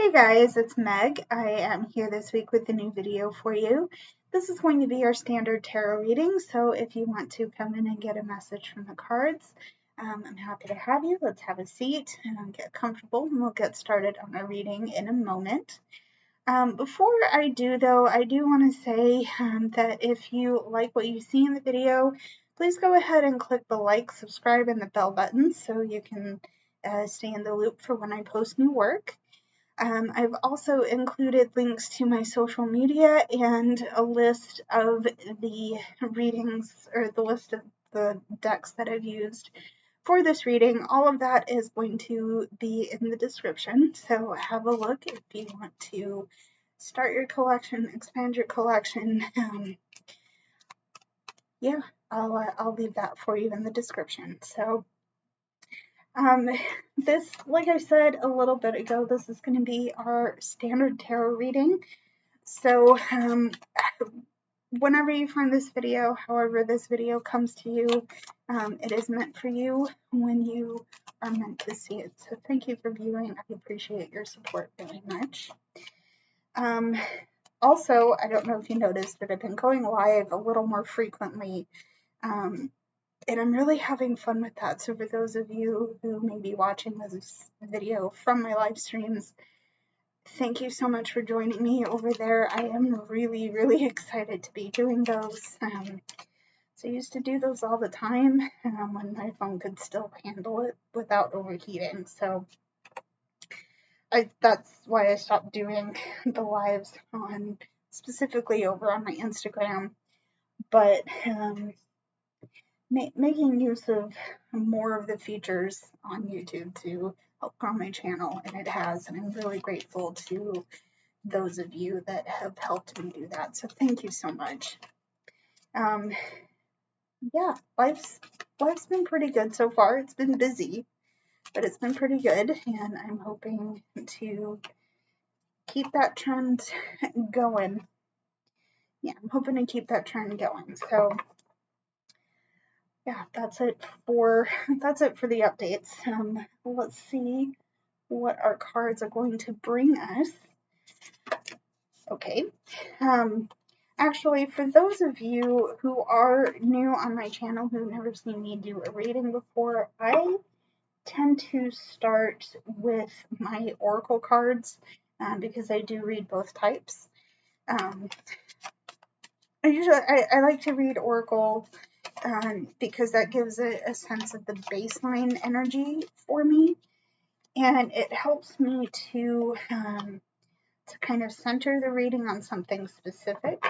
Hey guys, it's Meg. I am here this week with a new video for you. This is going to be our standard tarot reading, so if you want to come in and get a message from the cards, I'm happy to have you. Let's have a seat and get comfortable, and we'll get started on our reading in a moment. Before I do, though, I do want to say that if you like what you see in the video, please go ahead and click the like, subscribe, and the bell button so you can stay in the loop for when I post new work. I've also included links to my social media and a list of the readings, or the list of the decks that I've used for this reading. All of that is going to be in the description, so have a look if you want to start your collection, expand your collection. Yeah, I'll leave that for you in the description. So this, like I said a little bit ago, this is going to be our standard tarot reading. So whenever you find this video, however this video comes to you, it is meant for you when you are meant to see it. So thank you for viewing. I appreciate your support very much. Also, I don't know if you noticed, but I've been going live a little more frequently. And I'm really having fun with that. So for those of you who may be watching this video from my live streams, thank you so much for joining me over there. I am really, really excited to be doing those. So I used to do those all the time when my phone could still handle it without overheating. So that's why I stopped doing the lives on, specifically over on my Instagram. But making use of more of the features on YouTube to help grow my channel, and it has, and I'm really grateful to those of you that have helped me do that. So thank you so much. Yeah, life's been pretty good so far. It's been busy, but it's been pretty good, and I'm hoping to keep that trend going. Yeah, I'm hoping to keep that trend going. So yeah, that's it for the updates. Let's see what our cards are going to bring us. Okay. Actually, for those of you who are new on my channel, who've never seen me do a reading before, I tend to start with my oracle cards because I do read both types. I like to read oracle because that gives a sense of the baseline energy for me, and it helps me to kind of center the reading on something specific.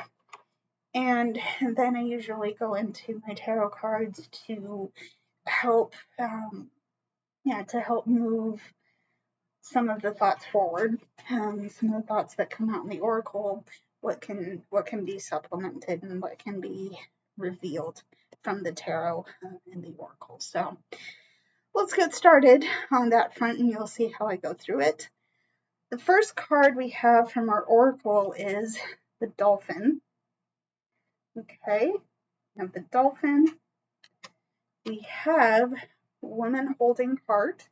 And then I usually go into my tarot cards to help, move some of the thoughts forward, some of the thoughts that come out in the oracle, what can be supplemented and what can be revealed from the tarot and the oracle. So let's get started on that front, and you'll see how I go through it. The first card we have from our oracle is the Dolphin. Okay, we have the Dolphin. We have Women Holding Heart.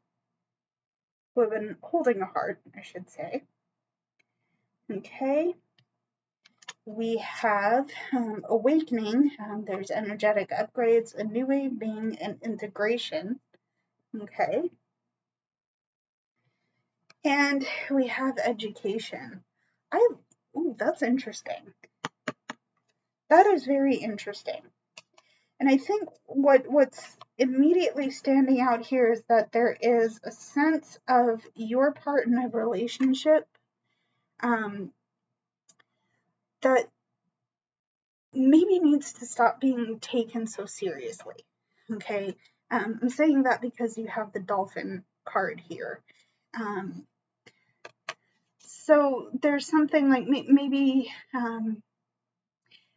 Women holding a heart, I should say. Okay. We have Awakening. There's energetic upgrades, a new way of being, and integration. Okay. And we have Education. That's interesting. That is very interesting. And I think what's immediately standing out here is that there is a sense of your part in a relationship that maybe needs to stop being taken so seriously. Okay, I'm saying that because you have the Dolphin card here. So there's something like maybe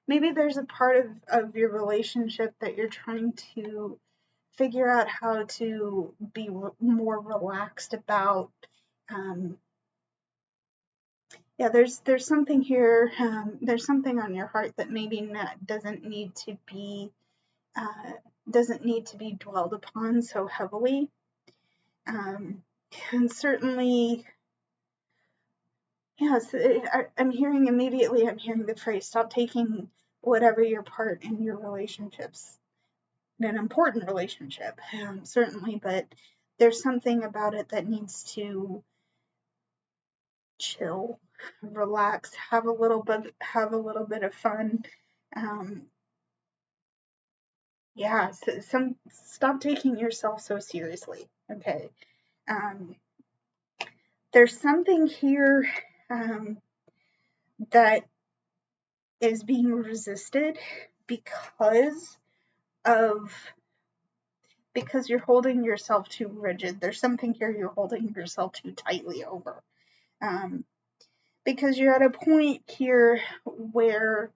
there's a part of your relationship that you're trying to figure out how to be more relaxed about. Yeah, there's something here. There's something on your heart that maybe doesn't need to be dwelled upon so heavily. And certainly Yes, I'm hearing immediately, I'm hearing the phrase, stop taking whatever your part in your relationships, in an important relationship, certainly, but there's something about it that needs to chill, relax, have a little bit of fun. Um, yeah, stop taking yourself so seriously. Okay. Um, there's something here that is being resisted because of because you're holding yourself too rigid. There's something here you're holding yourself too tightly over. Um, because you're at a point here where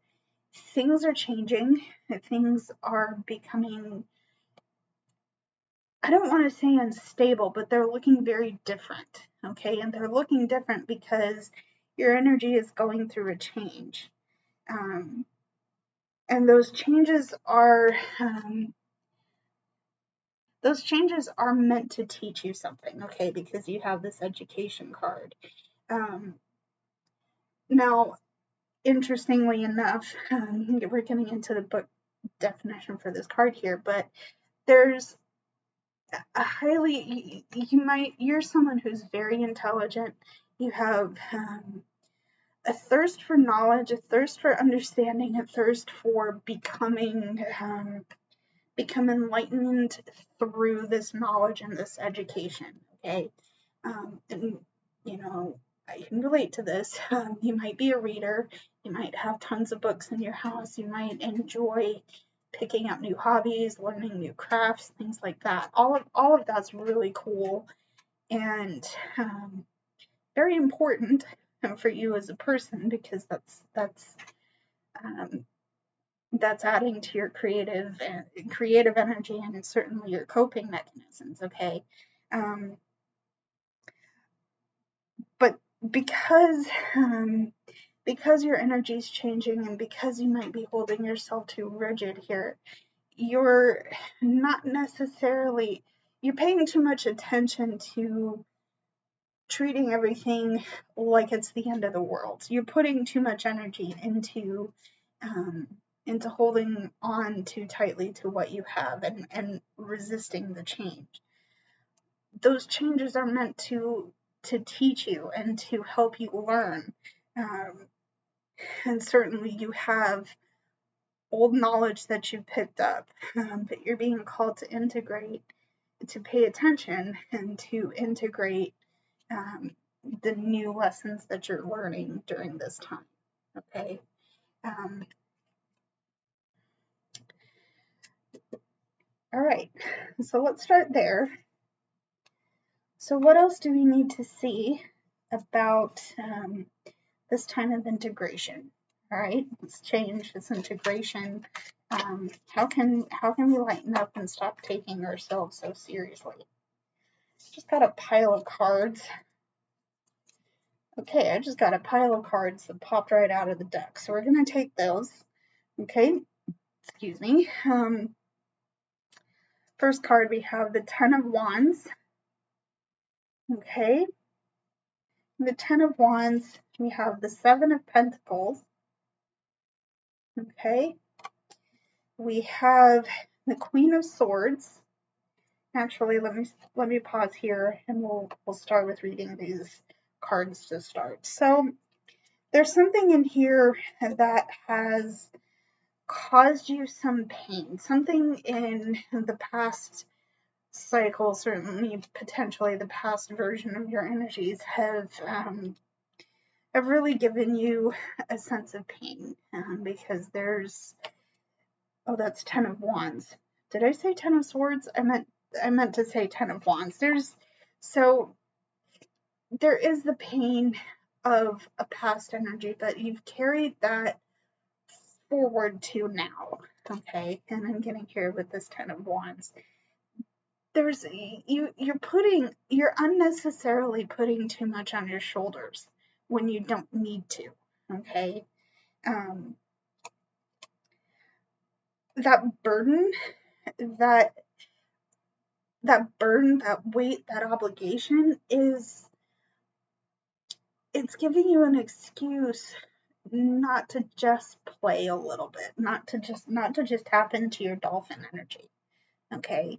things are changing, things are becoming, I don't want to say unstable, but they're looking very different. Okay. And they're looking different because your energy is going through a change. And those changes are meant to teach you something, okay, because you have this education card. Now, interestingly enough, we're getting into the book definition for this card here, but there's a you're someone who's very intelligent. You have a thirst for knowledge, a thirst for understanding, a thirst for become enlightened through this knowledge and this education. Okay. And you know, I can relate to this. You might be a reader, you might have tons of books in your house, you might enjoy picking up new hobbies, learning new crafts, things like that. All of that's really cool and very important for you as a person, because that's adding to your creative energy, and it's certainly your coping mechanisms. Okay. But because your energy is changing, and because you might be holding yourself too rigid here, you're not necessarily, you're paying too much attention to treating everything like it's the end of the world. You're putting too much energy into holding on too tightly to what you have, and resisting the change. Those changes are meant to teach you and to help you learn. And certainly you have old knowledge that you picked up, but you're being called to integrate, to pay attention, and to integrate the new lessons that you're learning during this time. Okay. All right. So let's start there. So what else do we need to see about this time of integration? All right, let's change this integration. How can we lighten up and stop taking ourselves so seriously? Just got a pile of cards. Okay, I just got a pile of cards that popped right out of the deck, so we're gonna take those. Okay, excuse me. First card, we have the Ten of Wands. Okay, the Ten of Wands, we have the Seven of Pentacles. Okay, we have the Queen of Swords. Actually, let me pause here, and we'll start with reading these cards to start. So there's something in here that has caused you some pain, something in the past cycle, certainly potentially the past version of your energies have really given you a sense of pain, because there's, oh, that's Ten of Wands. Did I say Ten of Swords? I meant to say Ten of Wands. There is the pain of a past energy, but you've carried that forward to now. Okay, and I'm getting here with this Ten of Wands. You're unnecessarily putting too much on your shoulders when you don't need to. Okay. That burden, that weight, that obligation is it's giving you an excuse not to just play a little bit, not to just tap into your dolphin energy. Okay.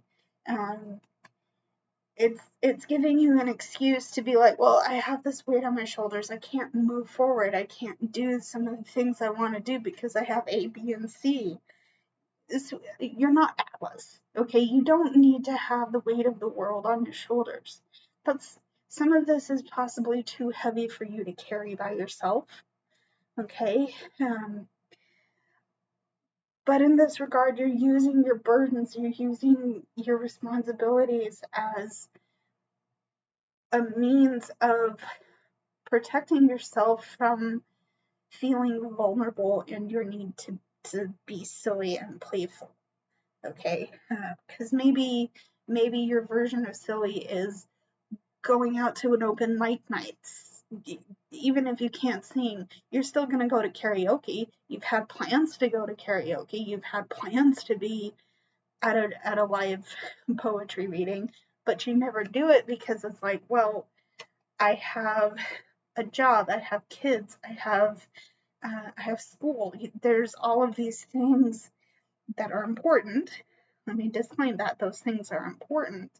It's giving you an excuse to be like, well, I have this weight on my shoulders. I can't move forward. I can't do some of the things I want to do because I have A, B, and C. You're not Atlas, okay? You don't need to have the weight of the world on your shoulders. Some of this is possibly too heavy for you to carry by yourself, okay? But in this regard, you're using your burdens, you're using your responsibilities as a means of protecting yourself from feeling vulnerable and your need to be silly and playful. Okay, because maybe your version of silly is going out to an open mic nights. Even if you can't sing, you're still going to go to karaoke. You've had plans to go to karaoke. You've had plans to be at a live poetry reading, but you never do it because it's like, well, I have a job, I have kids, I have school. There's all of these things that are important. Let me disclaim that those things are important,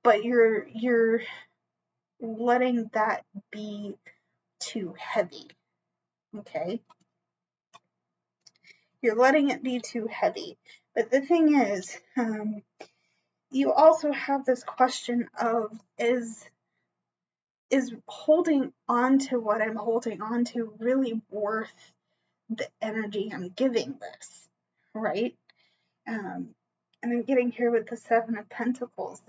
but you're letting that be too heavy. Okay, you're letting it be too heavy. But the thing is, you also have this question of is holding on to what I'm holding on to really worth the energy I'm giving this, right? And I'm getting here with the Seven of Pentacles.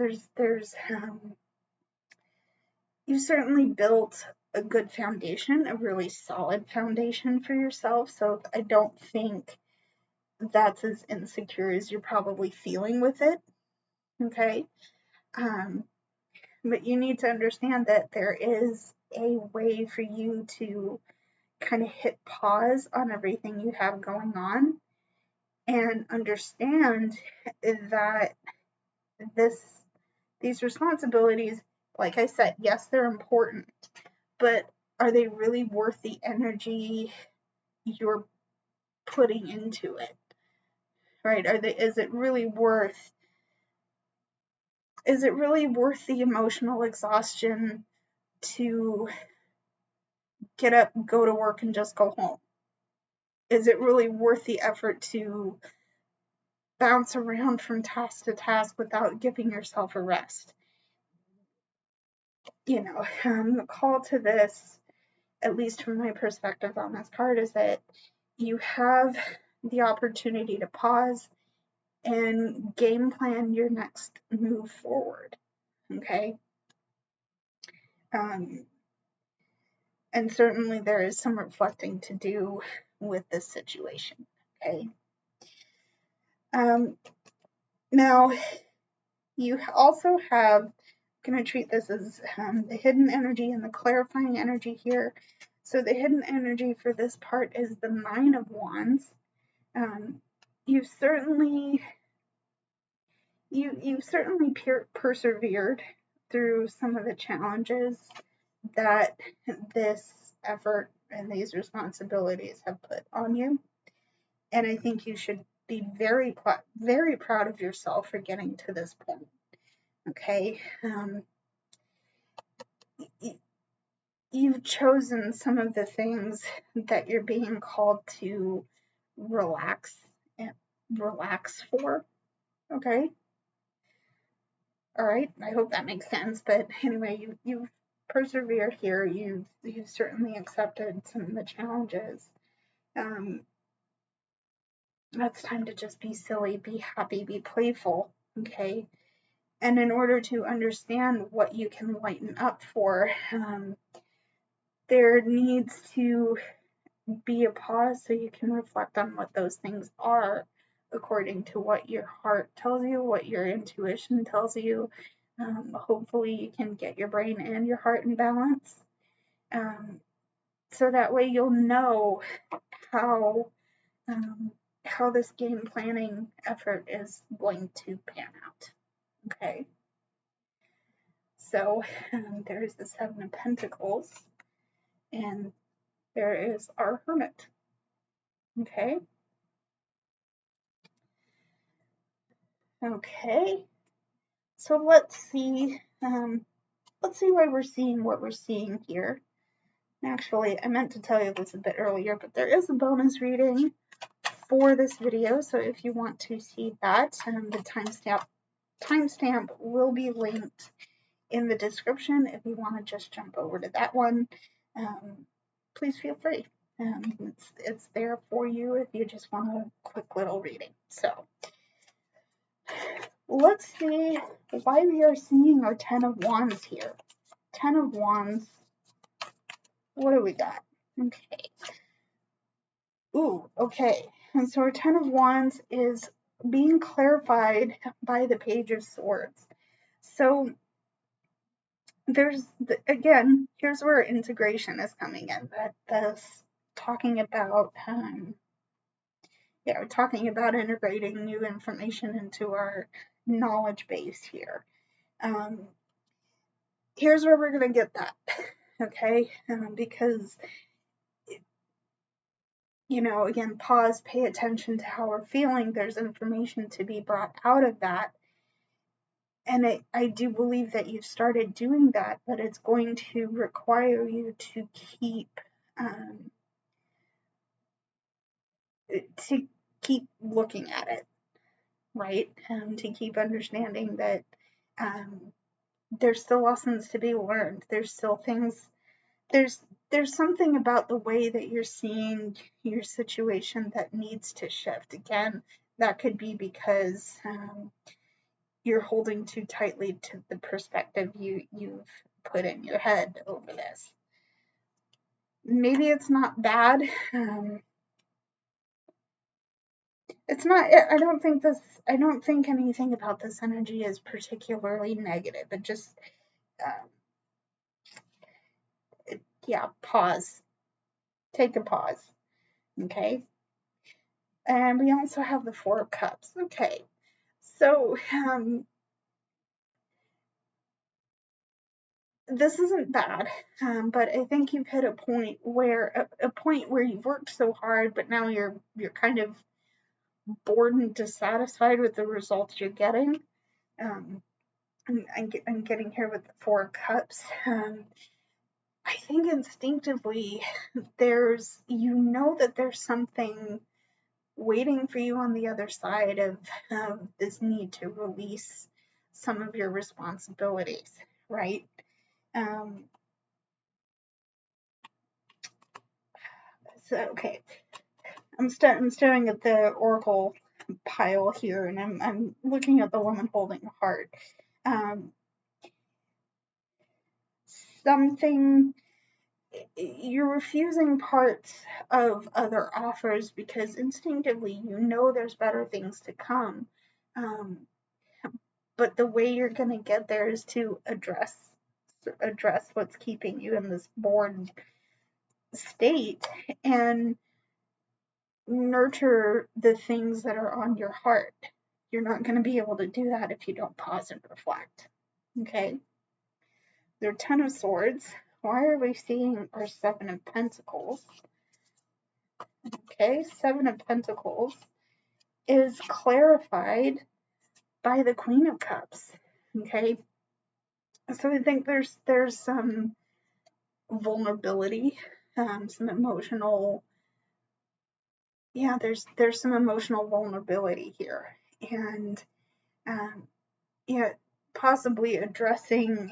You've certainly built a good foundation, a really solid foundation for yourself. So I don't think that's as insecure as you're probably feeling with it. Okay. But you need to understand that there is a way for you to kind of hit pause on everything you have going on and understand that these responsibilities, like I said, yes, they're important, but are they really worth the energy you're putting into it? Right? Is it really worth the emotional exhaustion to get up, go to work, and just go home? Is it really worth the effort to bounce around from task to task without giving yourself a rest? The call to this, at least from my perspective on this card, is that you have the opportunity to pause and game plan your next move forward. Okay. And certainly there is some reflecting to do with this situation. Okay. Now, you also have, I'm going to treat this as the hidden energy and the clarifying energy here. So the hidden energy for this part is the Nine of Wands. You've certainly persevered through some of the challenges that this effort and these responsibilities have put on you. And I think you should be very, very proud of yourself for getting to this point. Okay. You've chosen some of the things that you're being called to relax for. Okay. All right. I hope that makes sense. But anyway, you've persevered here. You've certainly accepted some of the challenges. It's time to just be silly, be happy, be playful. Okay. And in order to understand what you can lighten up for, there needs to be a pause so you can reflect on what those things are according to what your heart tells you, what your intuition tells you. Hopefully you can get your brain and your heart in balance. So that way you'll know how this game planning effort is going to pan out. Okay. So there is the Seven of Pentacles, and there is our Hermit. Okay. Okay. So let's see why we're seeing what we're seeing here. Actually, I meant to tell you this a bit earlier, but there is a bonus reading for this video, so if you want to see that, the timestamp will be linked in the description. If you want to just jump over to that one, please feel free. It's there for you if you just want a quick little reading. So let's see why we are seeing our Ten of Wands here. Ten of Wands. What do we got? Okay. Ooh, okay. And so our Ten of Wands is being clarified by the Page of Swords. So again, here's where integration is coming in. That's talking about talking about integrating new information into our knowledge base here. Here's where we're going to get that, okay? Because, again, pause, pay attention to how we're feeling. There's information to be brought out of that. And I do believe that you've started doing that, but it's going to require you to keep looking at it, right? To keep understanding that there's still lessons to be learned. There's still things. There's something about the way that you're seeing your situation that needs to shift. Again, that could be because you're holding too tightly to the perspective you've put in your head over this. Maybe it's not bad. It's not. I don't think anything about this energy is particularly negative. It just, pause. Take a pause. Okay. And we also have the Four of Cups. Okay. So, this isn't bad, but I think you've hit a point where you've worked so hard, but now you're kind of bored and dissatisfied with the results you're getting. I'm getting here with the Four of Cups. I think instinctively there's something waiting for you on the other side of this need to release some of your responsibilities, right? So, okay, I'm staring at the Oracle pile here, and I'm looking at the woman holding a heart. You're refusing parts of other offers because instinctively there's better things to come. But the way you're going to get there is to address what's keeping you in this bored state and nurture the things that are on your heart. You're not going to be able to do that if you don't pause and reflect. Okay? There are Ten of Swords. Why are we seeing our Seven of Pentacles? Okay, Seven of Pentacles is clarified by the Queen of Cups. Okay, so I think there's some vulnerability, some emotional. There's some emotional vulnerability here, and possibly addressing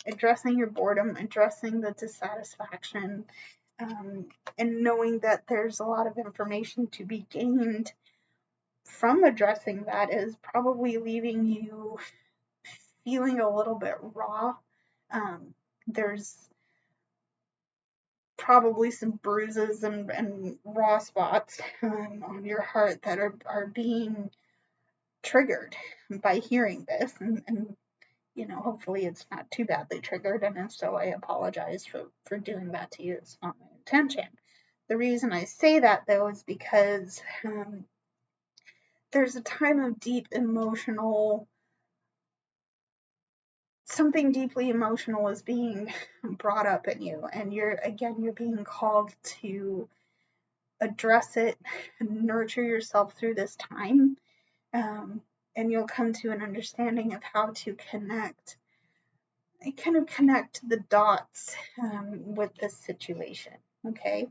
your boredom, addressing the dissatisfaction, and knowing that there's a lot of information to be gained from addressing that is probably leaving you feeling a little bit raw. There's probably some bruises and raw spots on your heart that are being triggered by hearing this, and hopefully it's not too badly triggered, and if so, I apologize for doing that to you. It's not my intention. The reason I say that, though, is because there's a time of deep emotional something deeply emotional is being brought up in you, and you're being called to address it, nurture yourself through this time, and you'll come to an understanding of how to connect the dots with this situation, okay?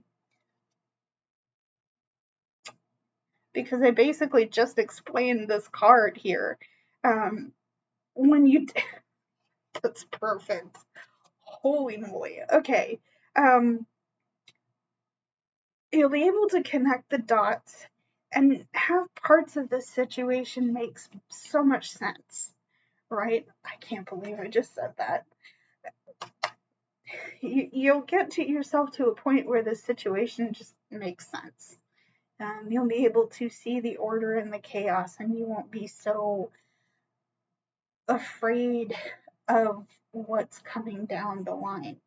Because I basically just explained this card here. When you, that's perfect. Holy moly. Okay. You'll be able to connect the dots and have parts of this situation make so much sense, right? I can't believe I just said that. You'll get to yourself to a point where the situation just makes sense. You'll be able to see the order and the chaos, and you won't be so afraid of what's coming down the line.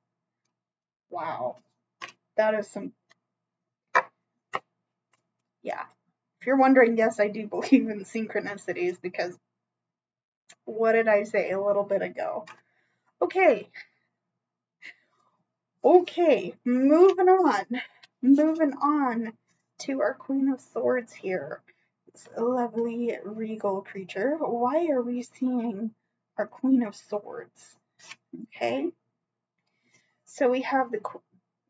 Wow. That is some, yeah. If you're wondering, yes, I do believe in synchronicities, because what did I say a little bit ago? Okay. Okay, moving on. Moving on to our Queen of Swords here. This lovely regal creature. Why are we seeing our Queen of Swords? Okay. So we have the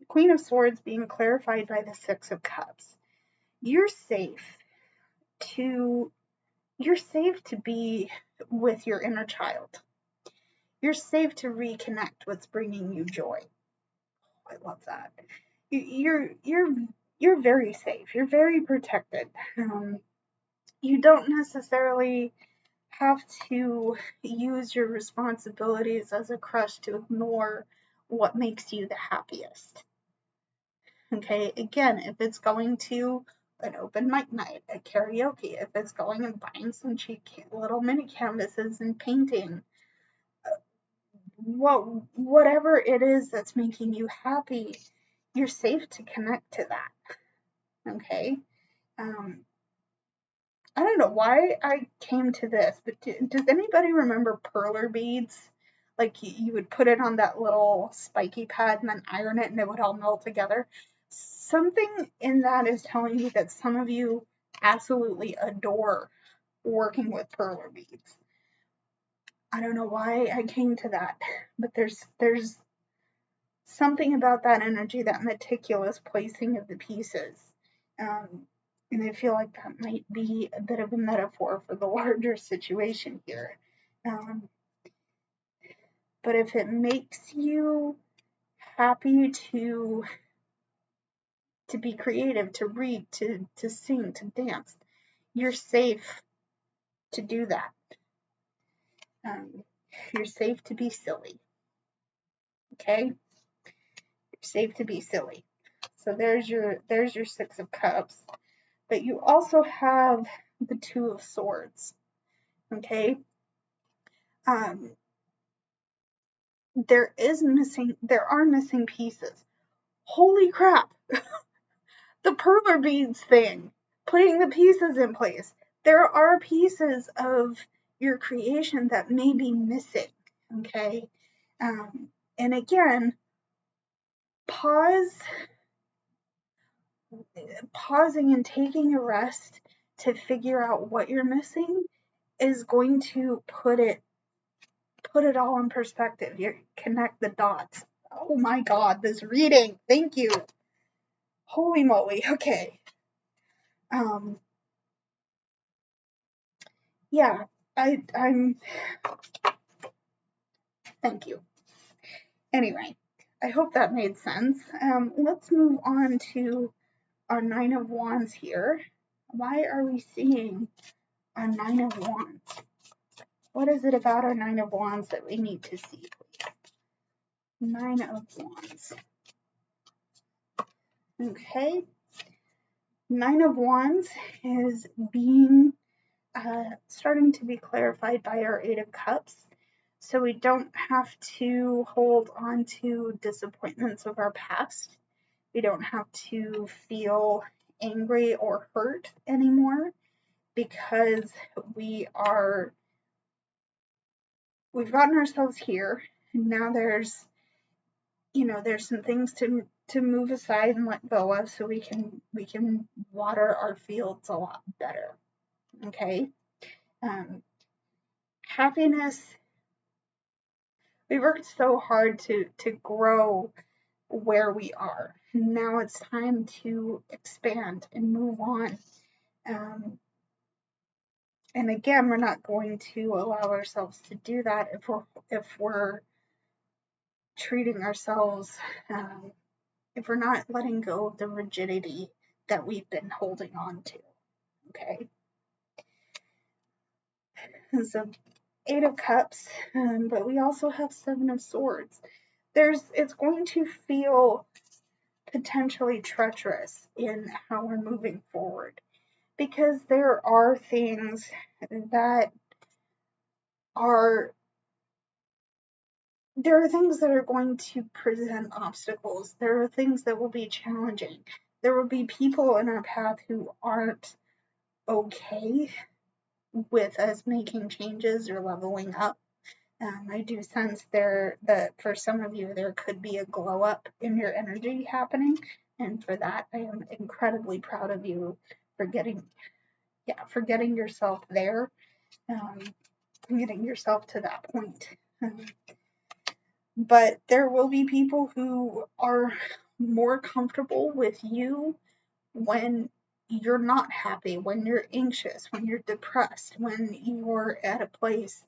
Queen of Swords being clarified by the Six of Cups. You're safe to be with your inner child. You're safe to reconnect what's bringing you joy. I love that. You're very safe. You're very protected. You don't necessarily have to use your responsibilities as a crutch to ignore what makes you the happiest. Okay, again, if it's going to an open mic night, a karaoke, if it's going and buying some cheap little mini canvases and painting, whatever it is that's making you happy, you're safe to connect to that. Okay. I don't know why I came to this, but does anybody remember perler beads? Like you would put it on that little spiky pad and then iron it and it would all melt together. Something in that is telling me that some of you absolutely adore working with perler beads. I don't know why I came to that, but there's something about that energy, that meticulous placing of the pieces. And I feel like that might be a bit of a metaphor for the larger situation here. But if it makes you happy to be creative, to read, to sing, to dance, you're safe to do that. You're safe to be silly. Okay? You're safe to be silly. So there's your Six of Cups. But you also have the Two of Swords. Okay? There are missing pieces. Holy crap! The perler beads thing, putting the pieces in place. There are pieces of your creation that may be missing. Okay? And again, pausing and taking a rest to figure out what you're missing is going to put it all in perspective. You connect the dots. Oh my god, this reading. Thank you. Holy moly. Okay. Yeah, I'm thank you. Anyway, I hope that made sense. Let's move on to our Nine of Wands here. Why are we seeing our Nine of Wands? What is it about our Nine of Wands that we need to see, please? Nine of Wands. Okay. Nine of Wands is being starting to be clarified by our Eight of Cups. So we don't have to hold on to disappointments of our past. We don't have to feel angry or hurt anymore, because we we've gotten ourselves here, and now there's, there's some things to move aside and let go of so we can water our fields a lot better. Okay. Happiness, we worked so hard to grow where we are. Now it's time to expand and move on. And again, we're not going to allow ourselves to do that if we're treating ourselves, if we're not letting go of the rigidity that we've been holding on to. Okay. So 8 of Cups, but we also have 7 of Swords. It's going to feel potentially treacherous in how we're moving forward, because there are things that are going to present obstacles. There are things that will be challenging. There will be people in our path who aren't okay with us making changes or leveling up. I do sense that for some of you, there could be a glow up in your energy happening. And for that, I am incredibly proud of you for getting yourself there, getting yourself to that point. But there will be people who are more comfortable with you when you're not happy, when you're anxious, when you're depressed, when you're at a place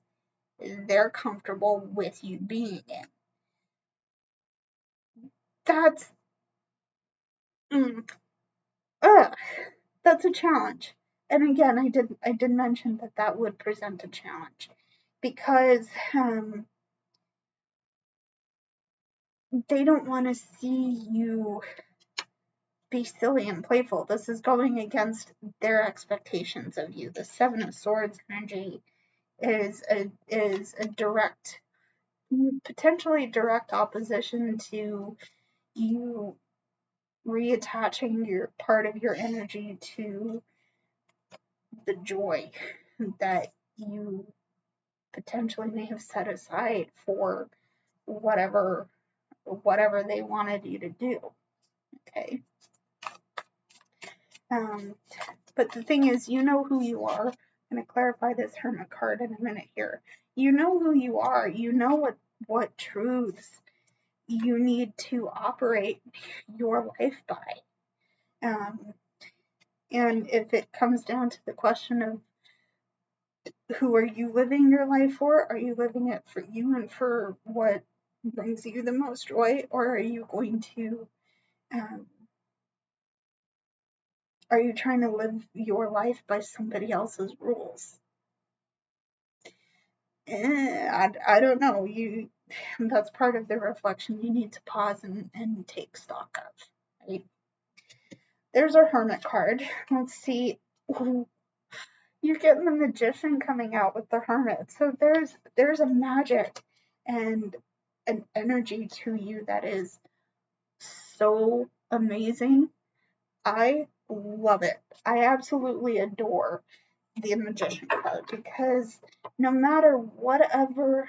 they're comfortable with you being in. That's that's a challenge. And again, I did mention that would present a challenge, because they don't want to see you be silly and playful. This is going against their expectations of you. The 7 of Swords energy is a direct, potentially direct opposition to you reattaching your part of your energy to the joy that you potentially may have set aside for whatever they wanted you to do. Okay. But the thing is, you know who you are. I'm going to clarify this Hermit card in a minute here. You know who you are. You know what truths you need to operate your life by. And if it comes down to the question of who are you living your life for, are you living it for you and for what brings you the most joy, or are you going to are you trying to live your life by somebody else's rules? I don't know. That's part of the reflection you need to pause and take stock of. Right? There's our Hermit card. Let's see. Ooh, you're getting the Magician coming out with the Hermit. So there's a magic and an energy to you that is so amazing. I love it. I absolutely adore the Magician card, because no matter what other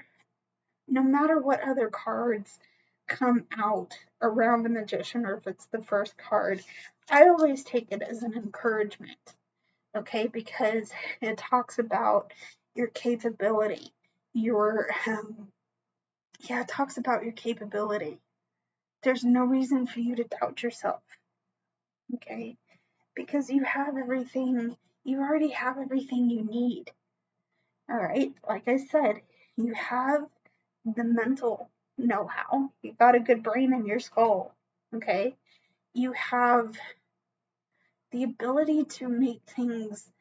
cards come out around the Magician, or if it's the first card, I always take it as an encouragement. Okay, because it talks about your capability, it talks about your capability. There's no reason for you to doubt yourself. Okay, because you already have everything you need. All right, like I said, you have the mental know-how. You got a good brain in your skull. Okay, you have the ability to make things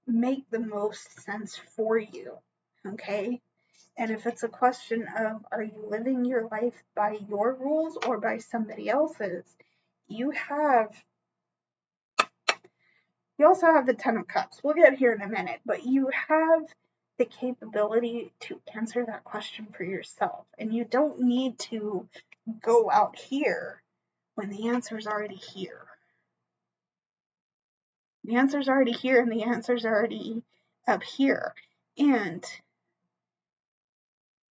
make the most sense for you. Okay, and if it's a question of, are you living your life by your rules or by somebody else's, you also have the 10 of Cups. We'll get here in a minute, but you have the capability to answer that question for yourself. And you don't need to go out here when the answer's already here. The answer's already here, and the answer's already up here. And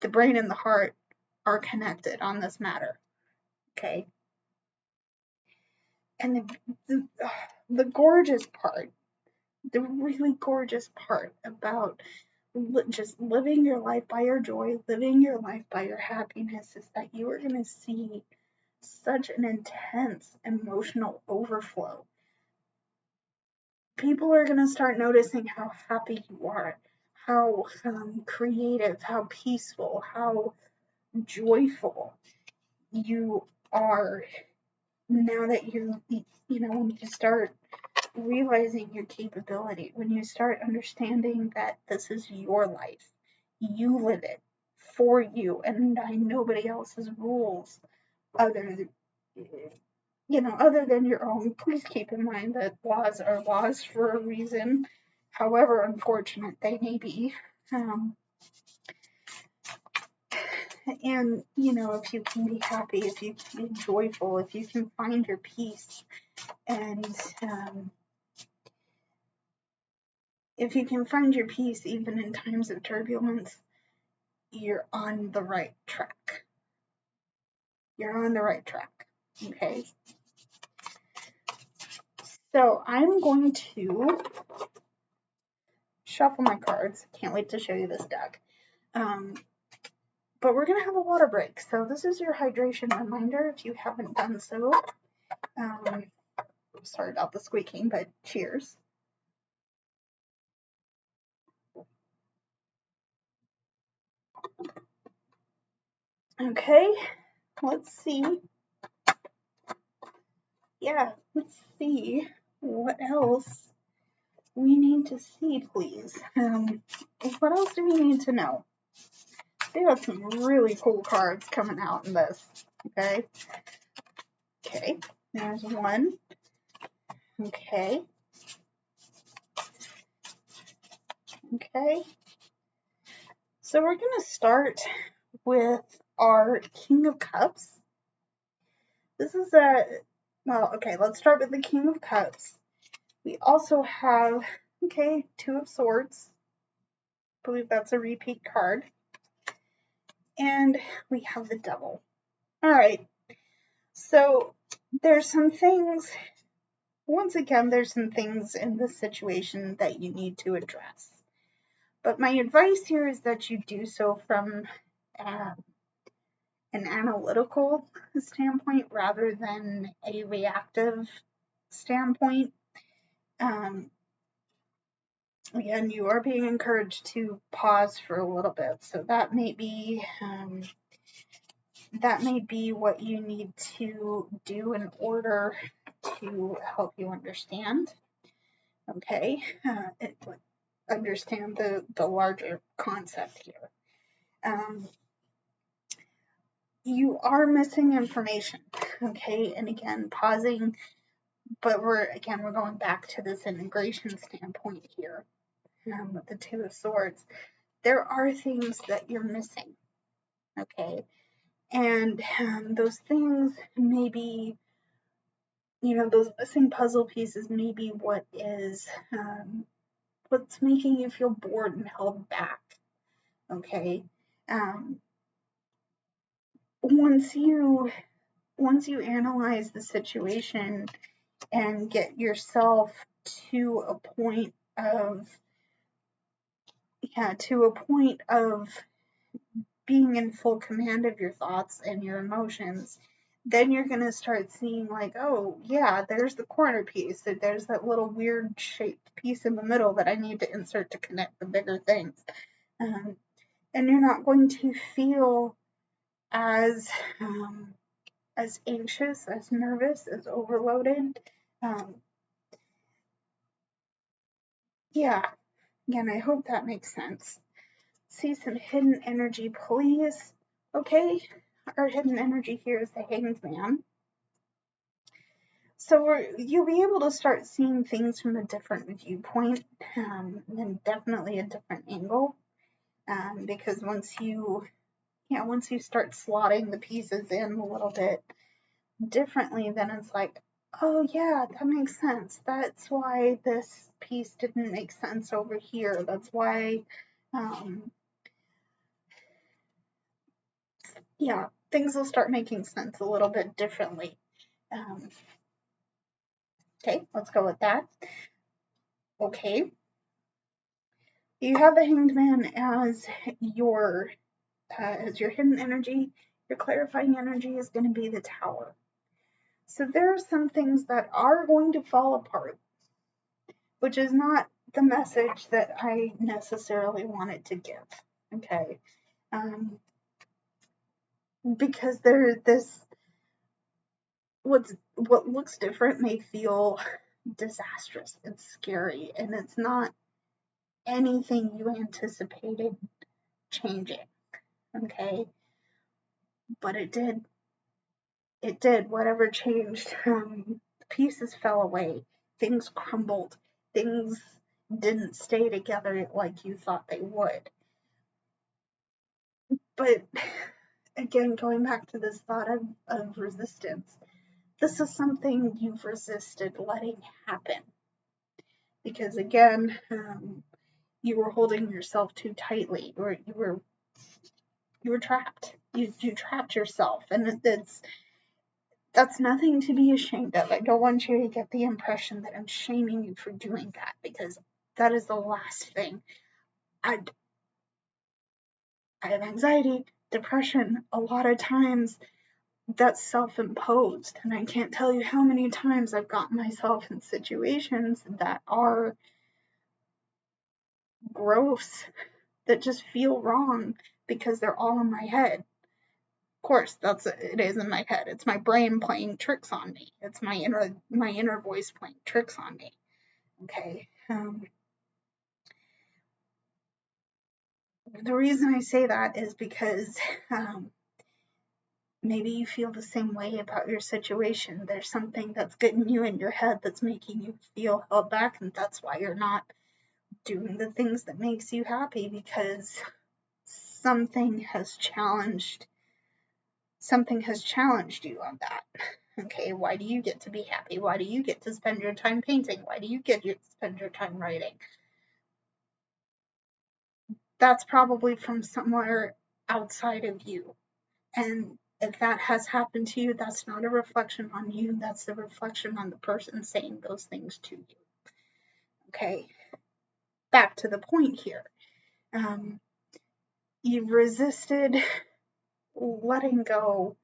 the brain and the heart are connected on this matter. Okay. And the gorgeous part, the really gorgeous part about just living your life by your joy, living your life by your happiness, is that you are going to see such an intense emotional overflow. People are going to start noticing how happy you are, how creative, how peaceful, how joyful you are now that when you start realizing your capability, when you start understanding that this is your life, you live it for you and by nobody else's rules other than your own. Please keep in mind that laws are laws for a reason, however unfortunate they may be. And if you can be happy, if you can be joyful, if you can find your peace, and if you can find your peace even in times of turbulence, you're on the right track. You're on the right track. Okay. So I'm going to shuffle my cards. Can't wait to show you this deck. But we're going to have a water break. So this is your hydration reminder if you haven't done so. Sorry about the squeaking, but cheers. Okay, let's see. Yeah, let's see what else we need to see, please. What else do we need to know? They have some really cool cards coming out in this. Okay. Okay, there's one. Okay. Okay. So we're going to start with our King of Cups. This is let's start with the King of Cups. We also have, Two of Swords. I believe that's a repeat card. And we have the Devil. All right. So there's some things, once again, there's some things in this situation that you need to address. But my advice here is that you do so from an analytical standpoint rather than a reactive standpoint. Again, you are being encouraged to pause for a little bit. So that may be what you need to do in order to help you understand. Okay, understand the larger concept here. You are missing information. Okay, and again, pausing, but we're going back to this integration standpoint here. With the Two of Swords, there are things that you're missing. Okay, and those things may be, those missing puzzle pieces may be what is what's making you feel bored and held back. Okay, once you analyze the situation and get yourself to a point of being in full command of your thoughts and your emotions, then you're going to start seeing like, oh yeah, there's the corner piece, there's that little weird shaped piece in the middle that I need to insert to connect the bigger things. And you're not going to feel as anxious, as nervous, as overloaded. Again, I hope that makes sense. See some hidden energy, please. Okay, our hidden energy here is the Hanged Man. So you'll be able to start seeing things from a different viewpoint, and definitely a different angle, because once you start slotting the pieces in a little bit differently, then it's like, oh yeah, that makes sense. That's why this piece didn't make sense over here. That's why, yeah, things will start making sense a little bit differently. Okay, let's go with that. Okay, you have the Hanged Man as your hidden energy. Your clarifying energy is going to be the Tower. So there are some things that are going to fall apart, which is not the message that I necessarily wanted to give. Okay, because what looks different may feel disastrous and scary, and it's not anything you anticipated changing. Okay, but it did. It did. Whatever changed, the pieces fell away. Things crumbled. Things didn't stay together like you thought they would. But again, going back to this thought of resistance, this is something you've resisted letting happen. Because again, you were holding yourself too tightly, or you were trapped. You trapped yourself, and that's nothing to be ashamed of. I don't want you to get the impression that I'm shaming you for doing that, because that is the last thing. I have anxiety, depression. A lot of times that's self-imposed, and I can't tell you how many times I've gotten myself in situations that are gross, that just feel wrong because they're all in my head. Of course, it is in my head. It's my brain playing tricks on me. It's my inner voice playing tricks on me. Okay. The reason I say that is because maybe you feel the same way about your situation. There's something that's getting you in your head that's making you feel held back, and that's why you're not doing the things that makes you happy, because something has challenged you on that. Okay, why do you get to be happy? Why do you get to spend your time painting? Why do you get to spend your time writing? That's probably from somewhere outside of you. And if that has happened to you, that's not a reflection on you, that's a reflection on the person saying those things to you. Okay, back to the point here. You've resisted letting go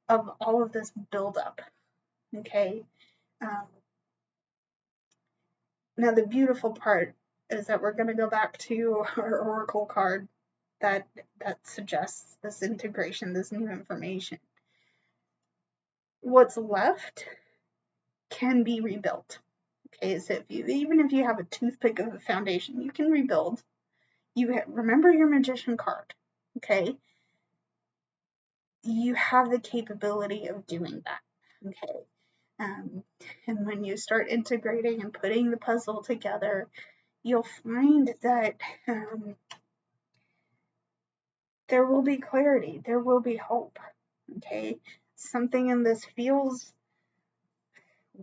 of all of this buildup. Okay. Now, the beautiful part is that we're going to go back to our oracle card that suggests this integration, this new information. What's left can be rebuilt. Okay, so even if you have a toothpick of a foundation, you can rebuild. Remember your magician card. Okay, you have the capability of doing that. Okay, and when you start integrating and putting the puzzle together, you'll find that there will be clarity, there will be hope. Okay, something in this feels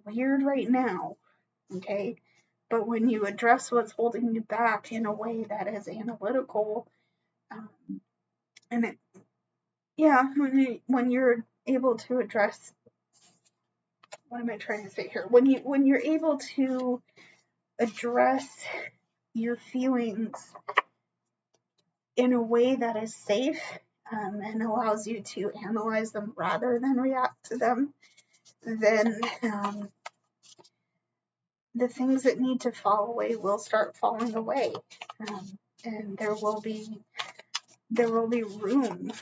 weird right now. Okay, but when you address what's holding you back in a way that is analytical, and when you're able to address, what am I trying to say here? When you're able to address your feelings in a way that is safe, and allows you to analyze them rather than react to them, then the things that need to fall away will start falling away, and there will be room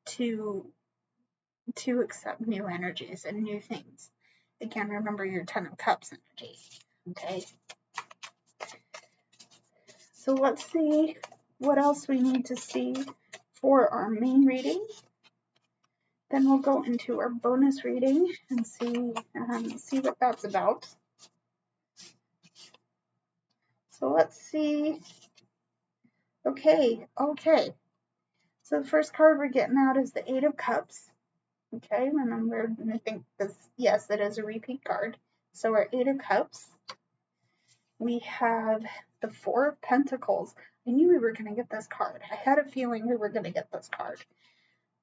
to accept new energies and new things. Again, remember your 10 of Cups energy. Okay. So let's see what else we need to see for our main reading. Then we'll go into our bonus reading and see what that's about. So let's see. Okay. So the first card we're getting out is the 8 of Cups. Okay, remember, I think yes, it is a repeat card. So our 8 of Cups. We have the 4 of Pentacles. I knew we were going to get this card. I had a feeling we were going to get this card.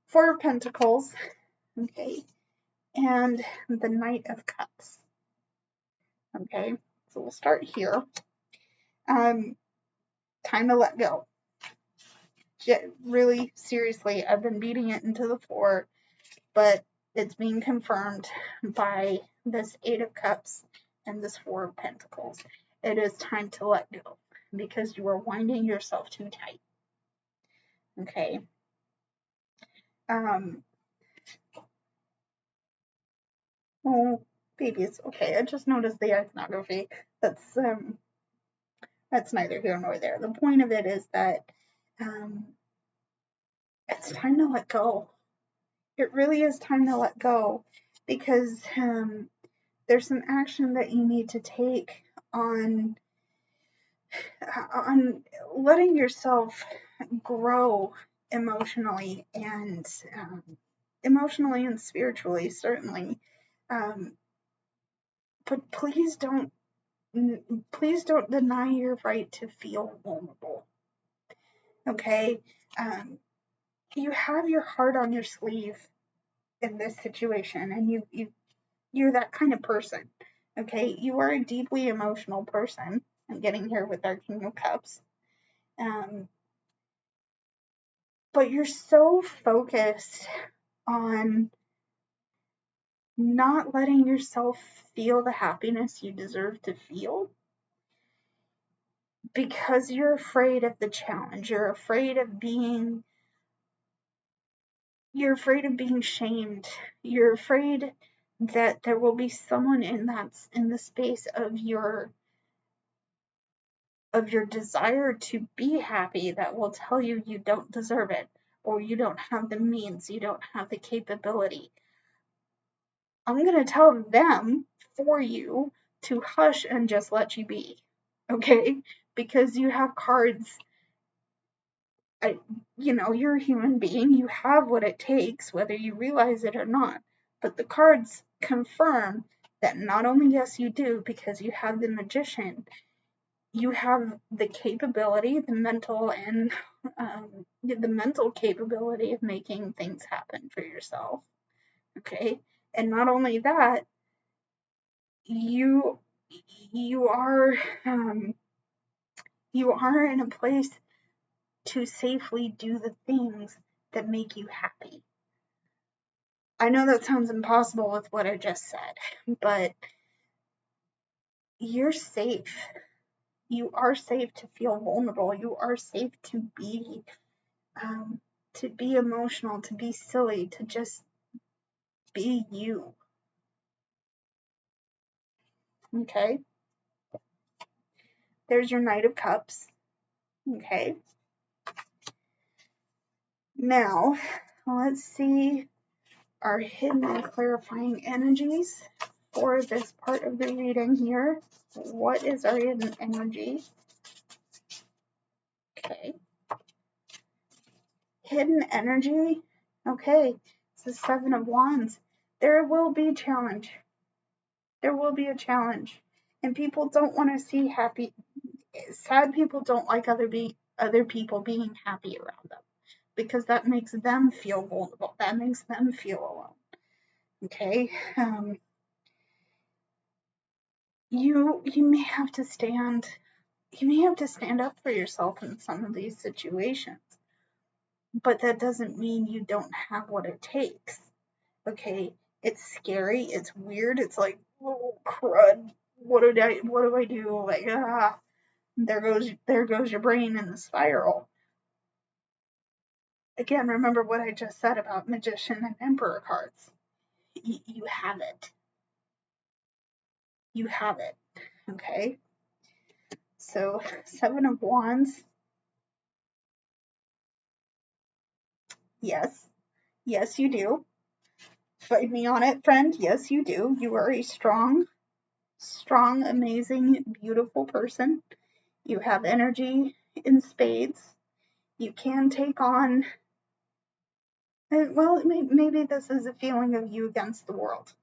Four of Pentacles, okay, and the Knight of Cups, okay. So we'll start here. Time to let go. Really, seriously, I've been beating it into the floor, but it's being confirmed by this Eight of Cups and this Four of Pentacles. It is time to let go because you are winding yourself too tight. Okay. Oh, babies. Okay, I just noticed the iconography. That's neither here nor there. The point of it is that it's time to let go. It really is time to let go because there's some action that you need to take on letting yourself grow emotionally and spiritually, certainly. But please don't deny your right to feel vulnerable. Okay, you have your heart on your sleeve in this situation, and you're that kind of person. Okay, you are a deeply emotional person. I'm getting here with our King of Cups. But you're so focused on not letting yourself feel the happiness you deserve to feel because you're afraid of the challenge. You're afraid of being shamed. You're afraid that there will be someone in the space of your desire to be happy that will tell you you don't deserve it, or you don't have the means, you don't have the capability. I'm going to tell them for you to hush and just let you be, okay? Because you have cards. You're a human being. You have what it takes, whether you realize it or not. But the cards confirm that not only yes you do, because you have the Magician, you have the capability, the mental capability of making things happen for yourself. Okay, and not only that, you are in a place to safely do the things that make you happy. I know that sounds impossible with what I just said, but you're safe. You are safe to feel vulnerable. You are safe to be emotional, to be silly, to just be you. Okay? There's your Knight of Cups. Okay? Now, let's see our hidden and clarifying energies for this part of the reading here. What is our hidden energy? Okay. Hidden energy. Okay. It's the Seven of Wands. There will be a challenge. There will be a challenge. And people don't want to see happy. Sad people don't like other people being happy around them, because that makes them feel vulnerable. That makes them feel alone. Okay? You may have to stand up for yourself in some of these situations, but that doesn't mean you don't have what it takes. Okay? It's scary, it's weird, it's like, oh crud, what do I do? Like, there goes your brain in the spiral. Again, remember what I just said about Magician and Emperor cards. You have it. You have it. Okay? So, Seven of Wands. Yes. Yes, you do. Fight me on it, friend. Yes, you do. You are a strong, amazing, beautiful person. You have energy in spades. You can take on, well, maybe this is a feeling of you against the world.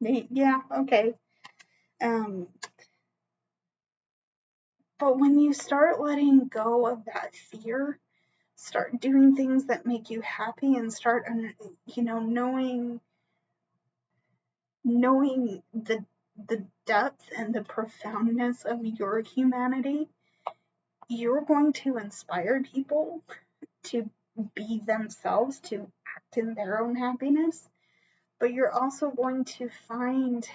Yeah, okay. But when you start letting go of that fear, start doing things that make you happy, and start, knowing the depth and the profoundness of your humanity, you're going to inspire people to be themselves, to act in their own happiness, but you're also going to find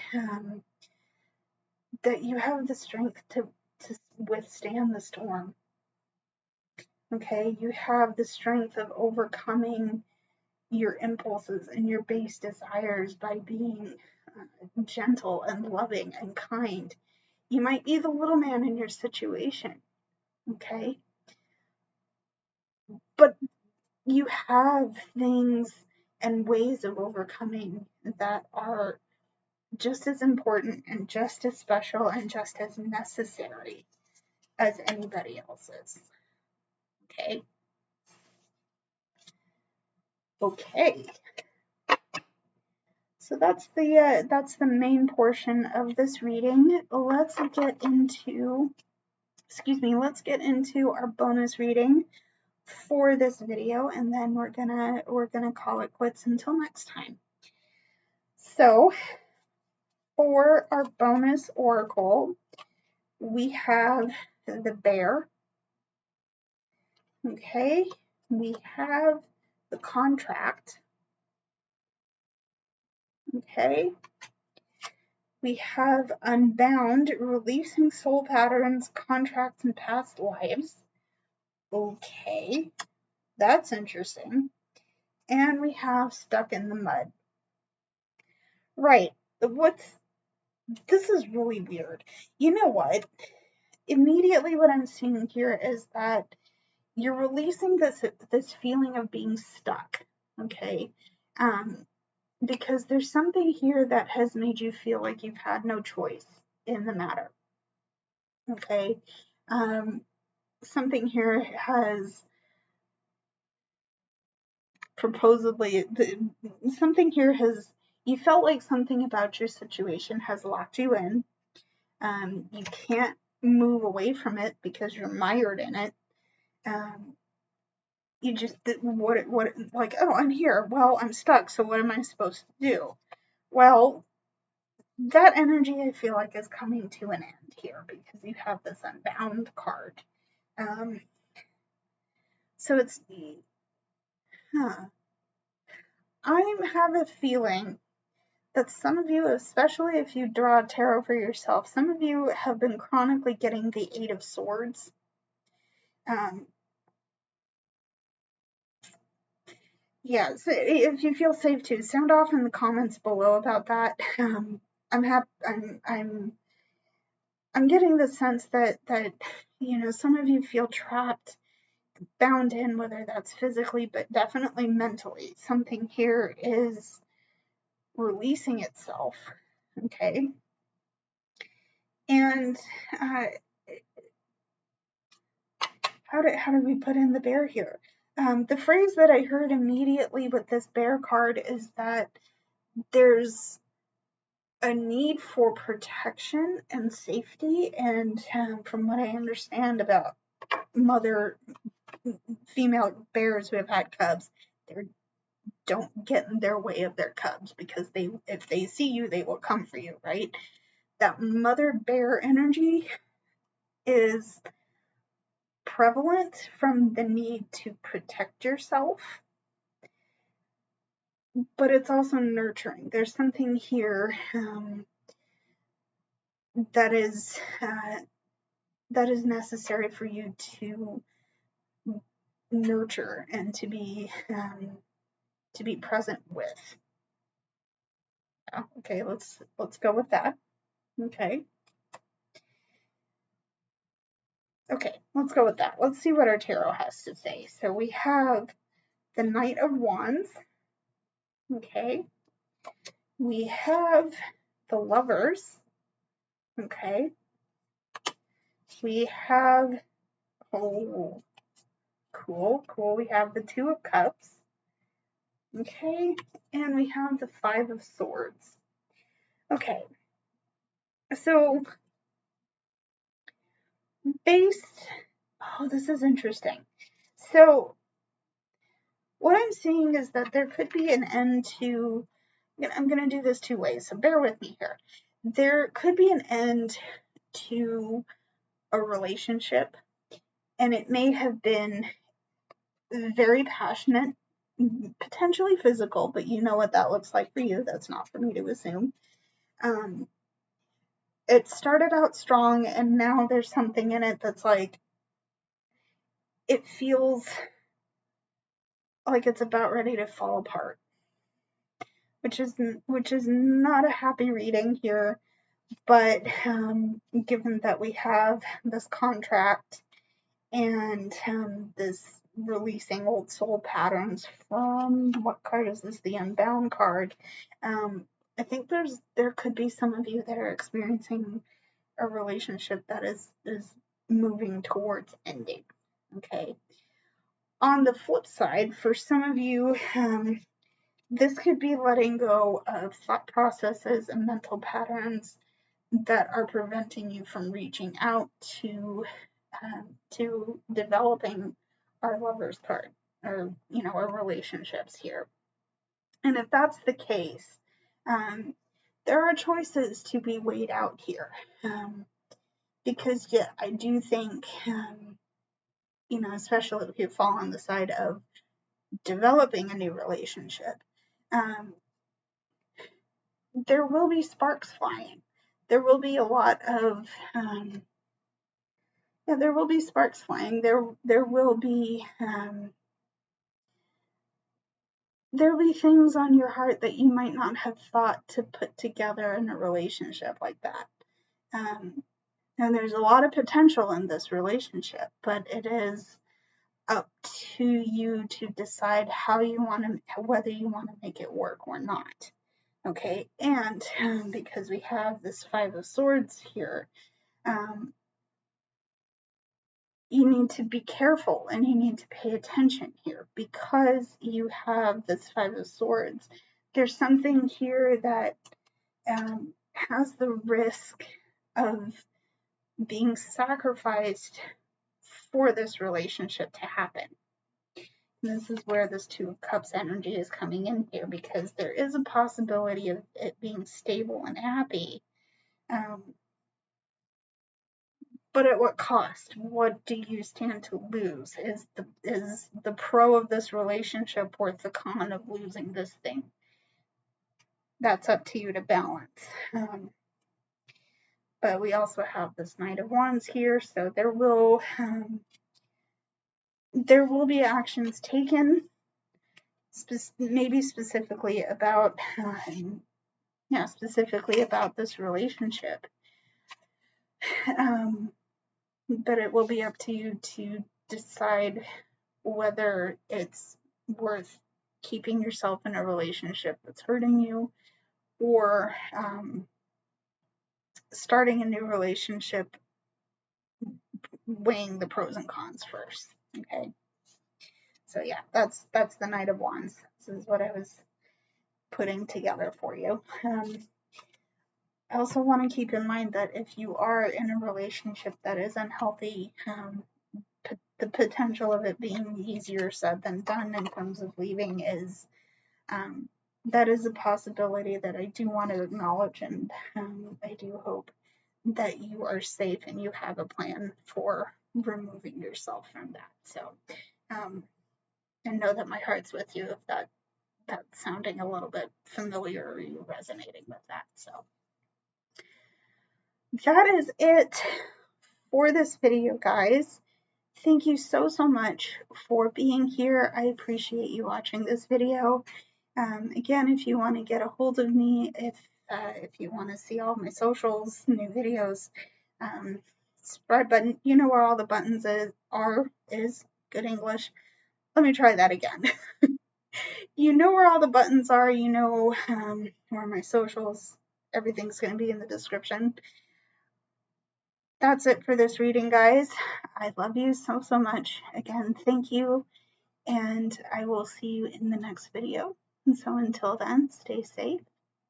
that you have the strength to withstand the storm. Okay, you have the strength of overcoming your impulses and your base desires by being gentle and loving and kind. You might be the little man in your situation, okay? But you have things and ways of overcoming that are just as important and just as special and just as necessary as anybody else's. Okay? Okay. So that's the main portion of this reading. Let's get into our bonus reading for this video, and then we're gonna call it quits until next time. So for our bonus oracle, we have the bear. Okay, we have the contract. Okay, we have unbound, releasing soul patterns, contracts, and past lives. Okay, that's interesting. And we have stuck in the mud. Right. This is really weird. You know what? Immediately what I'm seeing here is that you're releasing this feeling of being stuck. Okay. Because there's something here that has made you feel like you've had no choice in the matter. Okay. Something here has you felt like something about your situation has locked you in. You can't move away from it because you're mired in it. You just, like, oh, I'm here. Well, I'm stuck. So what am I supposed to do? Well, that energy I feel like is coming to an end here because you have this unbound card. So it's, I have a feeling that some of you, especially if you draw tarot for yourself, some of you have been chronically getting the Eight of Swords. Yeah, so if you feel safe to sound off in the comments below about that. I'm getting the sense that some of you feel trapped, bound in, whether that's physically, but definitely mentally. Something here is releasing itself. Okay. And how do we put in the bear here? The phrase that I heard immediately with this bear card is that there's a need for protection and safety, and from what I understand about female bears who have had cubs, they don't get in their way of their cubs, because if they see you, they will come for you, right? That mother bear energy is prevalent from the need to protect yourself, but it's also nurturing. There's something here that is necessary for you to nurture and to be present with. Okay, let's go with that. Okay, let's go with that. Let's see what our tarot has to say. So we have the Knight of Wands. Okay, we have the Lovers. Okay, we have, oh, cool, we have the Two of Cups. Okay, and we have the Five of Swords. Okay, so this is interesting. So what I'm seeing is that there could be an end to, I'm going to do this two ways, so bear with me here. There could be an end to a relationship, and it may have been very passionate, potentially physical, but you know what that looks like for you. That's not for me to assume. It started out strong, and now there's something in it that's like, it feels like it's about ready to fall apart, which is not a happy reading here. But given that we have this contract and this releasing old soul patterns from, what card is this? The Unbound card. I think there could be some of you that are experiencing a relationship that is moving towards ending. Okay. On the flip side, for some of you, this could be letting go of thought processes and mental patterns that are preventing you from reaching out to developing our Lovers card, or our relationships here. And if that's the case, there are choices to be weighed out here, because I do think, especially if you fall on the side of developing a new relationship, there will be sparks flying. There will be a lot of there will be sparks flying. There will be things on your heart that you might not have thought to put together in a relationship like that. And there's a lot of potential in this relationship, but it is up to you to decide whether you want to make it work or not. Okay, and because we have this Five of Swords here, you need to be careful and you need to pay attention here, because you have this Five of Swords. There's something here that has the risk of being sacrificed for this relationship to happen. And this is where this Two of Cups energy is coming in here, because there is a possibility of it being stable and happy. But at what cost? What do you stand to lose? Is the pro of this relationship worth the con of losing this thing? That's up to you to balance. But we also have this Knight of Wands here, so there will be actions taken, maybe specifically about this relationship. But it will be up to you to decide whether it's worth keeping yourself in a relationship that's hurting you, or starting a new relationship, weighing the pros and cons first. Okay, so yeah, that's the Knight of Wands. This is what I was putting together for you. I also want to keep in mind that if you are in a relationship that is unhealthy, the potential of it being easier said than done in terms of leaving is that is a possibility that I do want to acknowledge, and I do hope that you are safe and you have a plan for removing yourself from that. So, and know that my heart's with you if that's sounding a little bit familiar or you're resonating with that. So that is it for this video, guys. Thank you so much for being here. I appreciate you watching this video. Again, if you want to get a hold of me, if you want to see all my socials, new videos, subscribe button, you know where all the buttons is good English. Let me try that again. You know where all the buttons are, you know where my socials, everything's going to be in the description. That's it for this reading, guys. I love you so much. Again, thank you, and I will see you in the next video. And so until then, stay safe,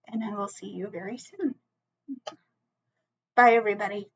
and I will see you very soon. Bye, everybody.